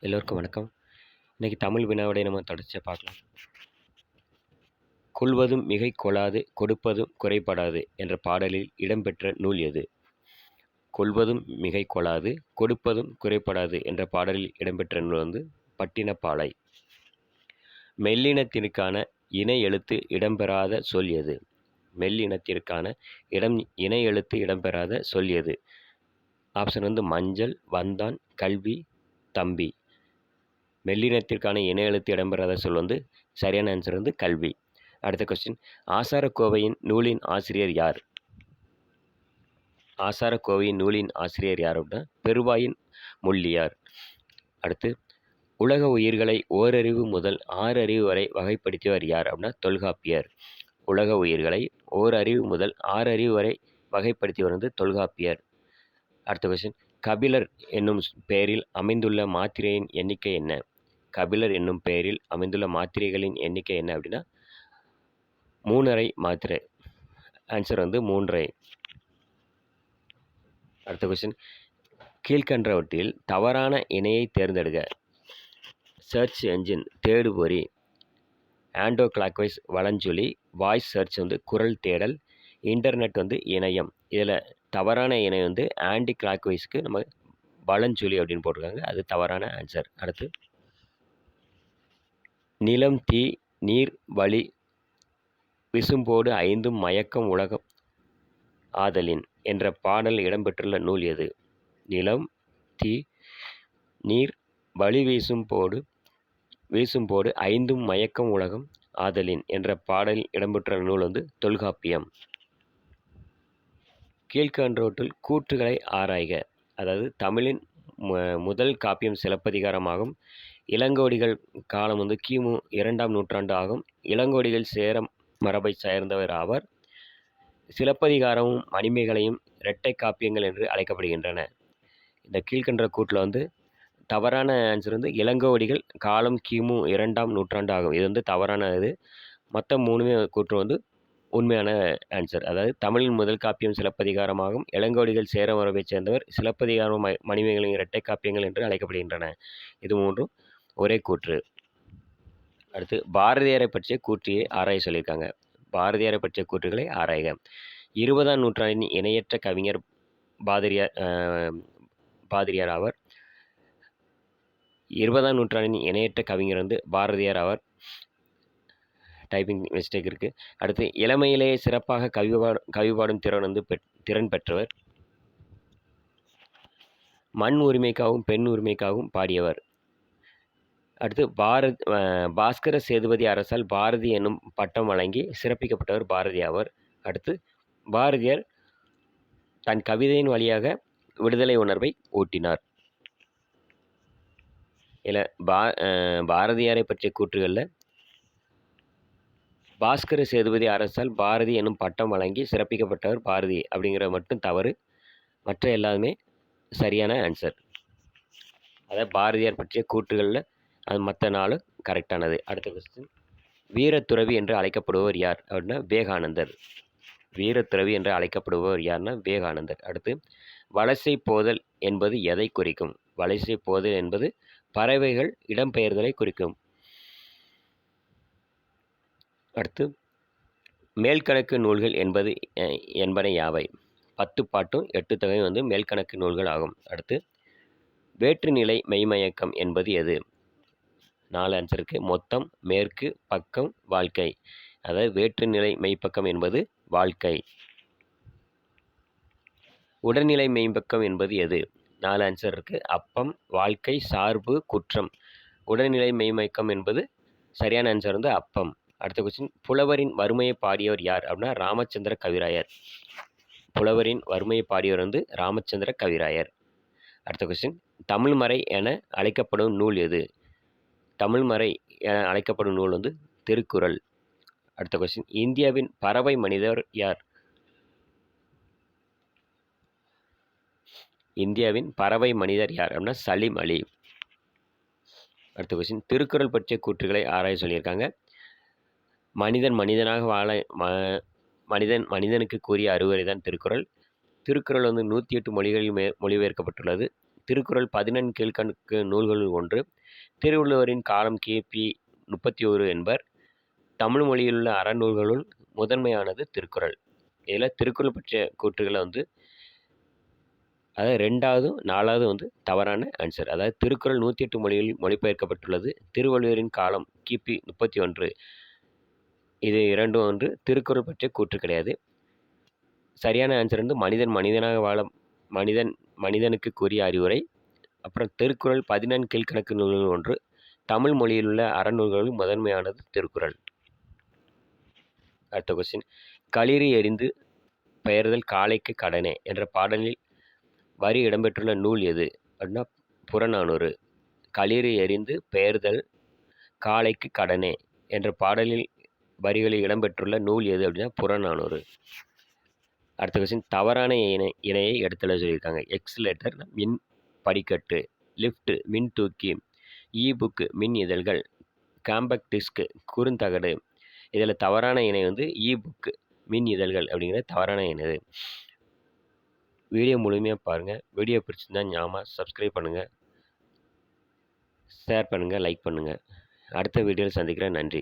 எல்லோருக்கும் வணக்கம். இன்னைக்கு தமிழ் வினாவிடை நம்ம தொடர்ச்சியா பார்க்கலாம். "கொள்வதும் மிகை கொளாது கொடுப்பதும் குறைபடாது" என்ற பாடலில் இடம்பெற்ற நூல் எது? "கொள்வதும் மிகை கொளாது கொடுப்பதும் குறைபடாது" என்ற பாடலில் இடம்பெற்ற நூல் பட்டினப்பாலை. மெல்லினத்திற்கான இன எழுத்து இடம்பெறாத சொல் எது? மெல்லினத்திற்கான இன எழுத்து இடம்பெறாத சொல் எது? ஆப்ஷன் மஞ்சள், வந்தான், கல்வி, தம்பி. மெல்லினத்திற்கான இன எழுத்து இடம்பெறாத சொல் சரியான ஆன்சர் கல்வி. அடுத்த கொஸ்டின், ஆசாரக்கோவையின் நூலின் ஆசிரியர் யார்? ஆசாரக்கோவையின் நூலின் ஆசிரியர் யார் அப்படின்னா பெருவாயின் முள்ளியார். அடுத்து, உலக உயிர்களை ஓரறிவு முதல் 6 அறிவு வரை வகைப்படுத்தியவர் யார் அப்படின்னா தொல்காப்பியர். உலக உயிர்களை ஓரறிவு முதல் 6 அறிவு வரை வகைப்படுத்தியவர் தொல்காப்பியர். அடுத்த கொஸ்டின், கபிலர் என்னும் பெயரில் அமைந்துள்ள மாத்திரையின் எண்ணிக்கை என்ன? கபிலர் என்னும் பெயரில் அமைந்துள்ள மாத்திரைகளின் எண்ணிக்கை என்ன அப்படின்னா 3½ மாத்திரை. ஆன்சர் 3½. அடுத்த கொஸ்டின், கீழ்கண்டவற்றில் தவறான இணையை தேர்ந்தெடுக்க. சர்ச் என்ஜின் தேடுபொறி, ஆண்டோ கிளாக்வைஸ் வலஞ்சுழி, வாய்ஸ் சர்ச் குரல் தேடல், இன்டர்நெட் இணையம். இதில் தவறான இணை ஆன்டி கிளாக்வைஸ்க்கு நம்ம வலஞ்சுழி அப்படின்னு போட்டிருக்காங்க. அது தவறான ஆன்சர். அடுத்து, நிலம், தீ, நீர், வளி, விசும்போடு ஐந்தும் மயக்கம் உலகம் ஆதலின் என்ற பாடல் இடம்பெற்றுள்ள நூல் எது? நிலம், தீ, நீர், வளி, வீசும்போடு ஐந்தும் மயக்கம் உலகம் ஆதலின் என்ற பாடல் இடம்பெற்றுள்ள நூல் தொல்காப்பியம். கீழ்கண்டவற்றுள் கூற்றுகளை ஆராய்க. அதாவது தமிழின் முதல் காப்பியம் சிலப்பதிகாரமாகும். இளங்கோடிகள் காலம் கிமு 2ஆம் நூற்றாண்டு ஆகும். இளங்கோடிகள் சேர மரபை சேர்ந்தவர் ஆவர். சிலப்பதிகாரமும் மணிமேகலையும் இரட்டை காப்பியங்கள் என்று அழைக்கப்படுகின்றன. இந்த கீழ்கண்ட கூற்றில் தவறான ஆன்சர் இளங்கோடிகள் காலம் கிமு 2ஆம் நூற்றாண்டு ஆகும். இது தவறான இது. மற்ற 3மே கூற்று உண்மையான ஆன்சர். அதாவது தமிழின் முதல் காப்பியம் சிலப்பதிகாரமாகும். இளங்கோடிகள் சேர மரபைச் சேர்ந்தவர். சிலப்பதிகாரம் மணிமேகலையும் இரட்டை காப்பியங்கள் என்று அழைக்கப்படுகின்றன. இது 3ம் ஒரே கூற்று. அடுத்து, பாரதியாரை பற்றிய கூற்றியை ஆராய சொல்லியிருக்காங்க. பாரதியாரை பற்றிய கூற்றுகளை ஆராய்க. 20ஆம் நூற்றாண்டின் இணையற்ற கவிஞர் பாதிரியார் ஆவர். 20ஆம் நூற்றாண்டின் இணையற்ற கவிஞர் பாரதியார் ஆவர். டைப்பிங் மிஸ்டேக் இருக்குது. அடுத்து, இளமையிலேயே சிறப்பாக கவிபாடும் திறன் பெற்றவர். மண் உரிமைக்காகவும் பெண் உரிமைக்காகவும் பாடியவர். அடுத்து, பாஸ்கர சேதுபதி அரசால் பாரதி என்னும் பட்டம் வழங்கி சிறப்பிக்கப்பட்டவர் பாரதி ஆவர். அடுத்து, பாரதியார் தன் கவிதையின் வழியாக விடுதலை உணர்வை ஊட்டினார். இதில் பாரதியாரை பற்றிய கூற்றுகளில் பாஸ்கர சேதுபதி அரசால் பாரதி என்னும் பட்டம் வழங்கி சிறப்பிக்கப்பட்டவர் பாரதி அப்படிங்கிறது மட்டும் தவறு. மற்ற எல்லாமே சரியான ஆன்சர். அதாவது பாரதியார் பற்றிய கூற்றுகளில் அது மற்ற 4 கரெக்டானது. அடுத்த கொஸ்டின், வீரத்துறவி என்று அழைக்கப்படுபவர் யார் அப்படின்னா விவேகானந்தர். வீரத்துறவி என்று அழைக்கப்படுபவர் யார்னா விவேகானந்தர். அடுத்து, வலசை போதல் என்பது எதை குறிக்கும்? வலசை போதல் என்பது பறவைகள் இடம்பெயர்தலை குறிக்கும். அடுத்து, மேல்கணக்கு நூல்கள் என்பன யாவை? 10 பாட்டும் 8 தொகையும் மேல்கணக்கு நூல்கள் ஆகும். அடுத்து, வேற்றுநிலை மெய்மயக்கம் என்பது எது? 4 ஆன்சருக்கு மொத்தம், மேற்கு, பக்கம், வாழ்க்கை. அதாவது வேற்றுநிலை மெய்ப்பக்கம் என்பது வாழ்க்கை. உடல்நிலை மெய்ப்பக்கம் என்பது எது? 4 ஆன்சர் இருக்குது. அப்பம், வாழ்க்கை, சார்பு, குற்றம். உடல்நிலை மெய்மயக்கம் என்பது சரியான ஆன்சர் அப்பம். அடுத்த கொஸ்டின், புலவரின் வறுமையை பாடியவர் யார் அப்படின்னா ராமச்சந்திர கவிராயர். புலவரின் வறுமையை பாடியவர் ராமச்சந்திர கவிராயர். அடுத்த கொஸ்டின், தமிழ்மறை என அழைக்கப்படும் நூல் எது? தமிழ்மறை என அழைக்கப்படும் நூல் திருக்குறள். அடுத்த கொஸ்டின், இந்தியாவின் பறவை மனிதர் யார்? இந்தியாவின் பறவை மனிதர் யார் அப்படின்னா சலீம் அலி. அடுத்த கொஸ்டின், திருக்குறள் பற்றிய கூற்றுகளை ஆராய சொல்லியிருக்காங்க. மனிதன் மனிதனாக வாழ மனிதனுக்கு கூறிய அறிவுரை தான் திருக்குறள். திருக்குறள் 108 மொழிகளில் மொழிபெயர்க்கப்பட்டுள்ளது. திருக்குறள் 14 கீழ்க்கணக்கு நூல்களுள் ஒன்று. திருவள்ளுவரின் காலம் கிபி 31 என்பர். தமிழ் மொழியிலுள்ள அறநூல்களுள் முதன்மையானது திருக்குறள். இதில் திருக்குறள் பற்றிய கூற்றுகளை அதாவது 2வது 4வது தவறான ஆன்சர். அதாவது திருக்குறள் 108 மொழியில் மொழிபெயர்க்கப்பட்டுள்ளது. திருவள்ளுவரின் காலம் கிபி 31. இது இரண்டும் திருக்குறள் பற்றிய கூற்று கிடையாது. சரியான ஆன்சர் மனிதன் மனிதனாக வாழ மனிதனுக்குரிய அறிவுரை. அப்புறம் திருக்குறள் 14 கீழ்க்கணக்கு நூல்கள் ஒன்று. தமிழ் மொழியிலுள்ள அறநூல்களுள் முதன்மையானது திருக்குறள். அடுத்த கொஸ்டின். களிறு எறிந்து பெயர்தல் காளைக்கு கடனே என்ற பாடலில் வரி இடம்பெற்றுள்ள நூல் எது அப்படின்னா புறநானூறு. களிறு எறிந்து பெயர்தல் காளைக்கு கடனே என்ற பாடலில் வரிகளில் இடம்பெற்றுள்ள நூல் எது அப்படின்னா புறநானூறு. அடுத்த கொஸ்டின். தவறான இணையை எடுத்துள்ள சொல்லியிருக்காங்க. எக்ஸ்லேட்டர் மின் படிக்கட்டு, லிஃப்ட் மின் தூக்கி, புக்கு மின் இதழ்கள், காம்பேக்ட் டிஸ்க் குறுந்தகடு. இதில் தவறான இணை புக்கு மின் இதழ்கள் அப்படிங்கிற தவறான இணை. வீடியோ முழுமையாக பாருங்கள். வீடியோ பிடிச்சிருந்தா ஞாபகம் சப்ஸ்கிரைப் பண்ணுங்கள், ஷேர் பண்ணுங்கள், லைக் பண்ணுங்கள். அடுத்த வீடியோவில் சந்திக்கிறேன். நன்றி.